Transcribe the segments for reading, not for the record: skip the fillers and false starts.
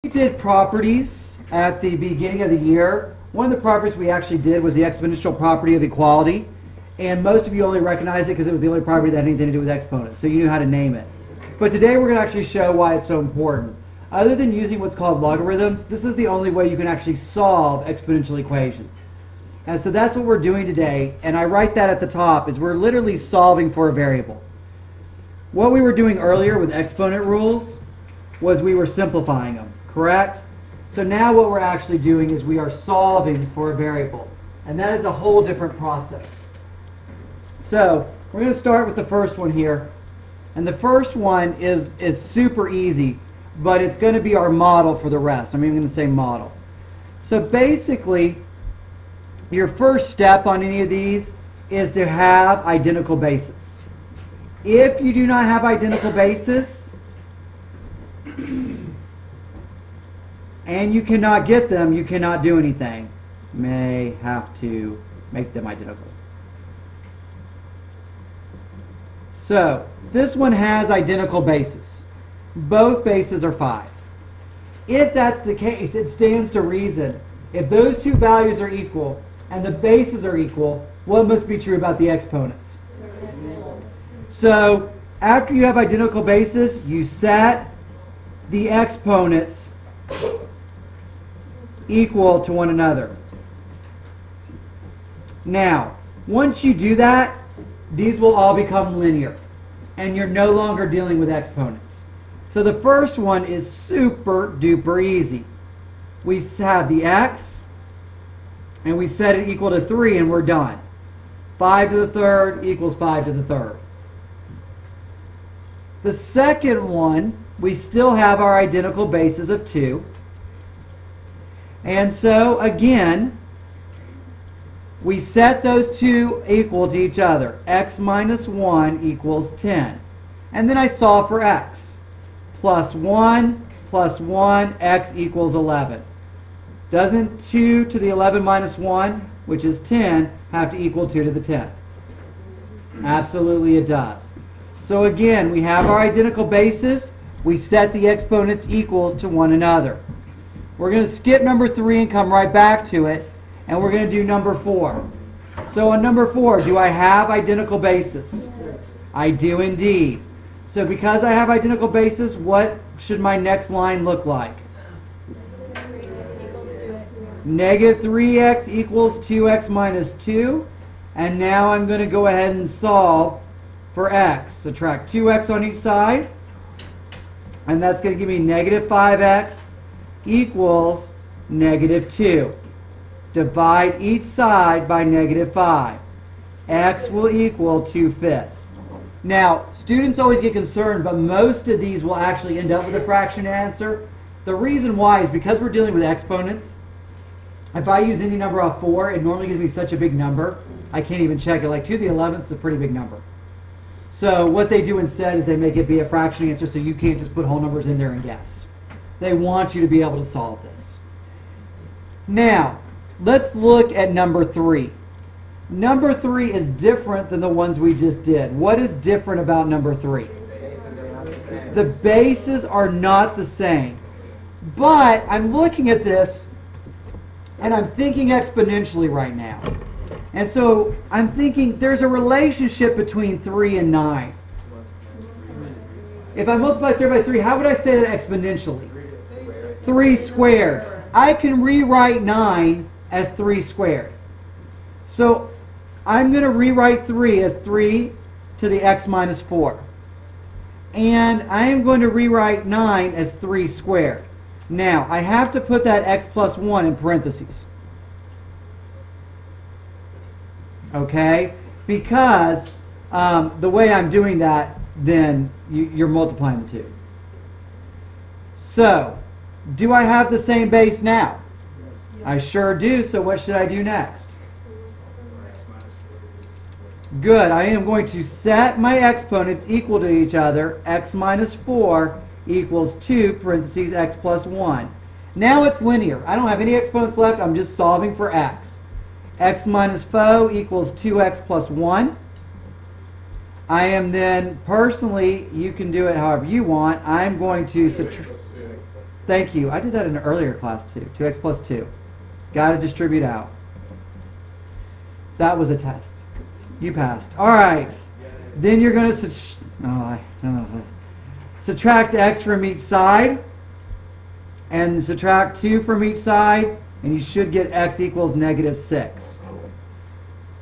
We did properties at the beginning of the year. One of the properties we actually did was the exponential property of equality. And most of you only recognize it because it was the only property that had anything to do with exponents. So you knew how to name it. But today we're going to actually show why it's so important. Other than using what's called logarithms, this is the only way you can actually solve exponential equations. And so that's what we're doing today. And I write that at the top is we're literally solving for a variable. What we were doing earlier with exponent rules was we were simplifying them, correct? So now what we're actually doing is we are solving for a variable. And that is a whole different process. So we're going to start with the first one here. And the first one is super easy, but it's going to be our model for the rest. I'm even going to say model. So basically, your first step on any of these is to have identical bases. If you do not have identical bases, and you cannot get them, you cannot do anything. You may have to make them identical. So, this one has identical bases. Both bases are 5. If that's the case, it stands to reason. If those two values are equal and the bases are equal, what must be true about the exponents? So, after you have identical bases, you set the exponents equal to one another. Now, once you do that, these will all become linear, and you're no longer dealing with exponents. So the first one is super duper easy. We have the x, and we set it equal to 3, and we're done. 5 to the third equals 5 to the third. The second one, we still have our identical bases of 2. And so, again, we set those two equal to each other. X minus 1 equals 10. And then I solve for x. Plus 1, x equals 11. Doesn't 2 to the 11 minus 1, which is 10, have to equal 2 to the 10? Absolutely it does. So again, we have our identical bases. We set the exponents equal to one another. We're going to skip number 3 and come right back to it. And we're going to do number 4. So on number 4, do I have identical bases? I do indeed. So because I have identical bases, what should my next line look like? Negative 3x equals 2x minus 2. And now I'm going to go ahead and solve for x. Subtract 2x on each side. And that's going to give me negative 5x equals negative 2. Divide each side by negative 5. X will equal 2/5. Now, students always get concerned, but most of these will actually end up with a fraction answer. The reason why is because we're dealing with exponents. If I use any number off 4, it normally gives me such a big number, I can't even check it. Like 2 to the 11th is a pretty big number. So what they do instead is they make it be a fraction answer, so you can't just put whole numbers in there and guess. They want you to be able to solve this. Now, let's look at number 3. Number 3 is different than the ones we just did. What is different about number 3? The bases are not the same. But I'm looking at this and I'm thinking exponentially right now. And so I'm thinking there's a relationship between 3 and 9. If I multiply 3 by 3, how would I say that exponentially? 3 squared. I can rewrite 9 as 3 squared. So I'm going to rewrite 3 as 3 to the x minus 4. And I am going to rewrite 9 as 3 squared. Now, I have to put that x plus 1 in parentheses. Okay? Because the way I'm doing that, then you're multiplying the two. So, do I have the same base now? I sure do, so what should I do next? Good, I am going to set my exponents equal to each other. X minus 4 equals 2, parentheses, x plus 1. Now it's linear. I don't have any exponents left, I'm just solving for x. X minus 4 equals 2x plus 1. I am then, personally, you can do it however you want, I'm going to subtract. Thank you. I did that in an earlier class too. 2x plus 2. Got to distribute out. That was a test. You passed. All right. Then you're going to subtract x from each side. And subtract 2 from each side. And you should get x equals negative 6.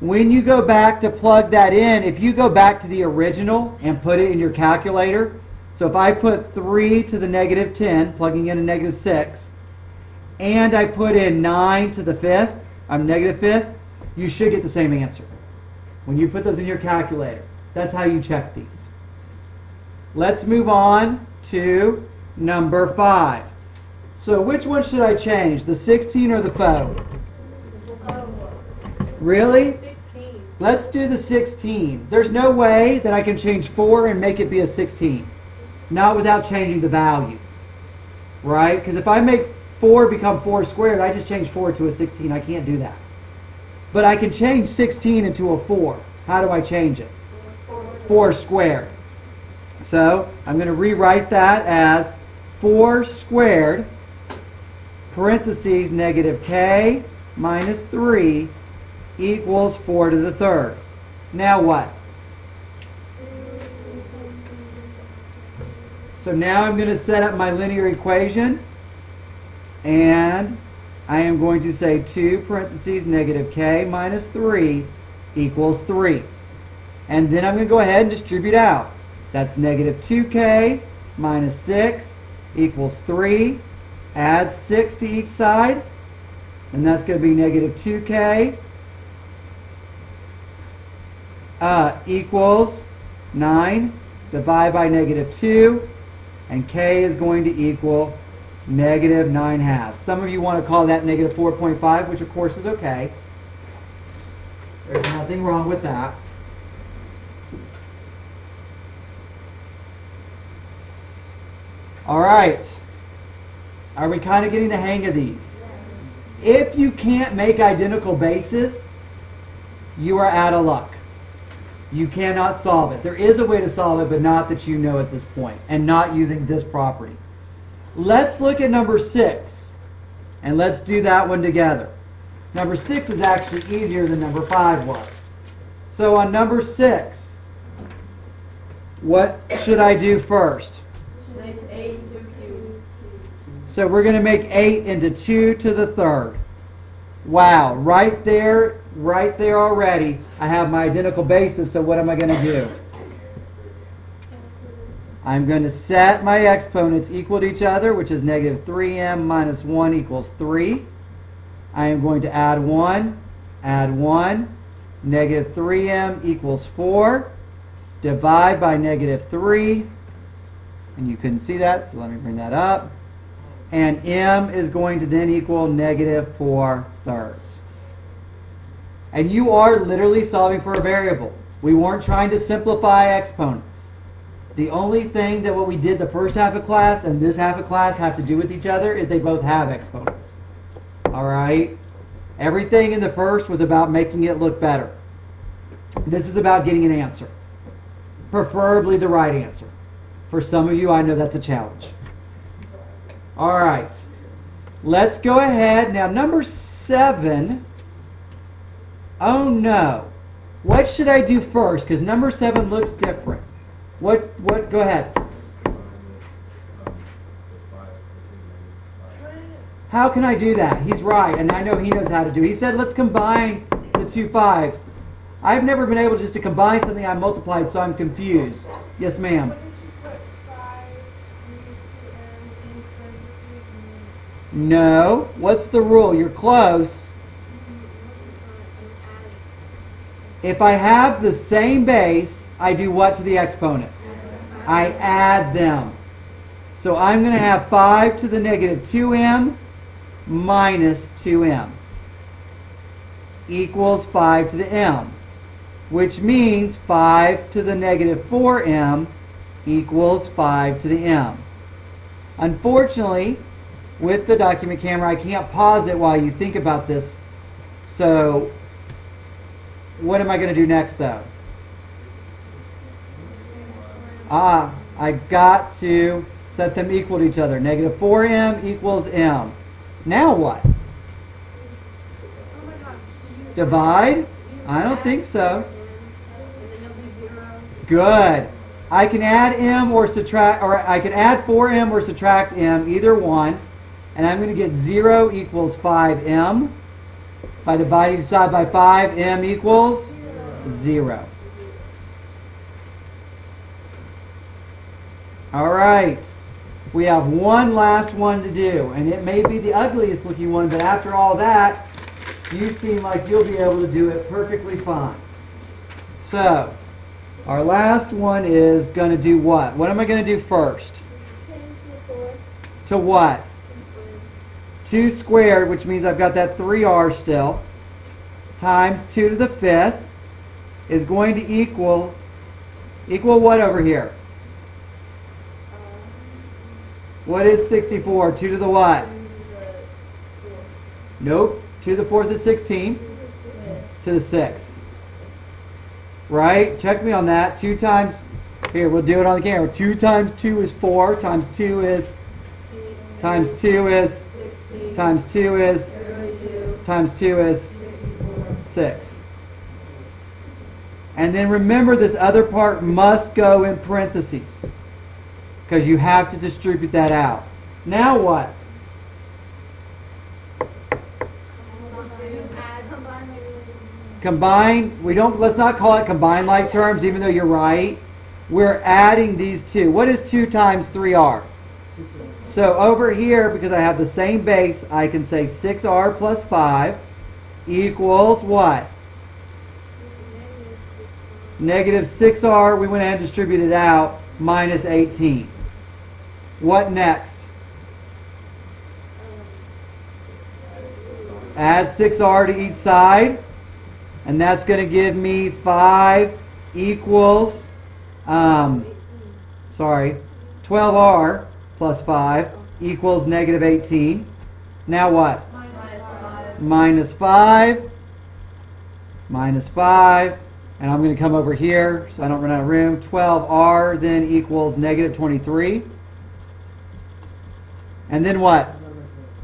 When you go back to plug that in, if you go back to the original and put it in your calculator, so if I put 3 to the negative 10, plugging in a negative 6, and I put in 9 to the negative 5th, you should get the same answer. When you put those in your calculator, that's how you check these. Let's move on to number 5. So which one should I change, the 16 or the faux? Really? 16. Let's do the 16. There's no way that I can change 4 and make it be a 16. Not without changing the value. Right? Because if I make 4 become 4 squared, I just change 4 to a 16. I can't do that. But I can change 16 into a 4. How do I change it? 4 squared. So I'm going to rewrite that as 4 squared, parentheses, negative k minus 3 equals 4 to the third. Now what? So now I'm going to set up my linear equation, and I am going to say 2 parentheses negative k minus 3 equals 3. And then I'm going to go ahead and distribute out. That's negative 2k minus 6 equals 3. Add 6 to each side, and that's going to be negative 2k equals 9. Divide by negative 2, and k is going to equal negative 9/2. Some of you want to call that negative 4.5, which of course is okay. There's nothing wrong with that. All right. Are we kind of getting the hang of these? If you can't make identical bases, you are out of luck. You cannot solve it. There is a way to solve it, but not that you know at this point, and not using this property. Let's look at number 6, and let's do that one together. Number 6 is actually easier than number 5 was. So on number 6, what should I do first? Make 8 to cube. So we're going to make 8 into 2 to the third. Wow, right there already, I have my identical bases, so what am I going to do? I'm going to set my exponents equal to each other, which is negative 3m minus 1 equals 3. I am going to add 1, negative 3m equals 4, divide by negative 3, and you couldn't see that, so let me bring that up. And m is going to then equal negative 4/3. And you are literally solving for a variable. We weren't trying to simplify exponents. The only thing that what we did the first half of class and this half of class have to do with each other is they both have exponents. All right? Everything in the first was about making it look better. This is about getting an answer. Preferably the right answer. For some of you, I know that's a challenge. All right. Let's go ahead. Now, number 7. Oh, no. What should I do first? Because number 7 looks different. What, go ahead. How can I do that? He's right, and I know he knows how to do it. He said, let's combine the two 5s. I've never been able just to combine something I multiplied, so I'm confused. Yes, ma'am. No. What's the rule? You're close. If I have the same base, I do what to the exponents? I add them. So I'm going to have 5 to the negative 2m minus 2m equals 5 to the m, which means 5 to the negative 4m equals 5 to the m. Unfortunately, with the document camera, I can't pause it while you think about this. So what am I going to do next, though? I got to Set them equal to each other. Negative 4m equals m. Now what? Oh my gosh. Divide? I don't think so. And then you'll be 0. Good. I can add m or subtract, or I can add 4m or subtract m, either one. And I'm going to get 0 equals 5m. By dividing side by 5, m equals 0. All right. We have one last one to do, and it may be the ugliest looking one, but after all that, you seem like you'll be able to do it perfectly fine. So, our last one is going to do what? What am I going to do first? To what? 2 squared, which means I've got that 3r still, times 2 to the 5th is going to equal what over here? What is 64? 2 to the what? Nope. 2 to the 4th is 16. To the 6th. Right? Check me on that. 2 times, here, we'll do it on the camera. 2 times 2 is 4. Times 2 is, times 2 is, times 2 is, times 2 is 6. And then remember, this other part must go in parentheses, because you have to distribute that out. Now what? Combine, let's not call it combine like terms, even though you're right. We're adding these two. What is 2 times 3r? So over here, because I have the same base, I can say 6r plus 5 equals what? Negative 6r, we went ahead and distributed out, minus 18. What next? Add 6r to each side, and that's going to give me 5 equals, 12r plus 5 equals negative 18. Now what? Minus 5. Minus 5. And I'm going to come over here so I don't run out of room. 12r then equals negative 23. And then what?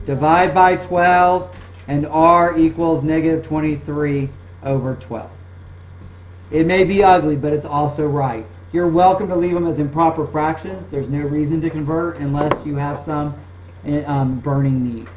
Divide by 12, and r equals negative 23 over 12. It may be ugly, but it's also right. You're welcome to leave them as improper fractions. There's no reason to convert unless you have some burning need.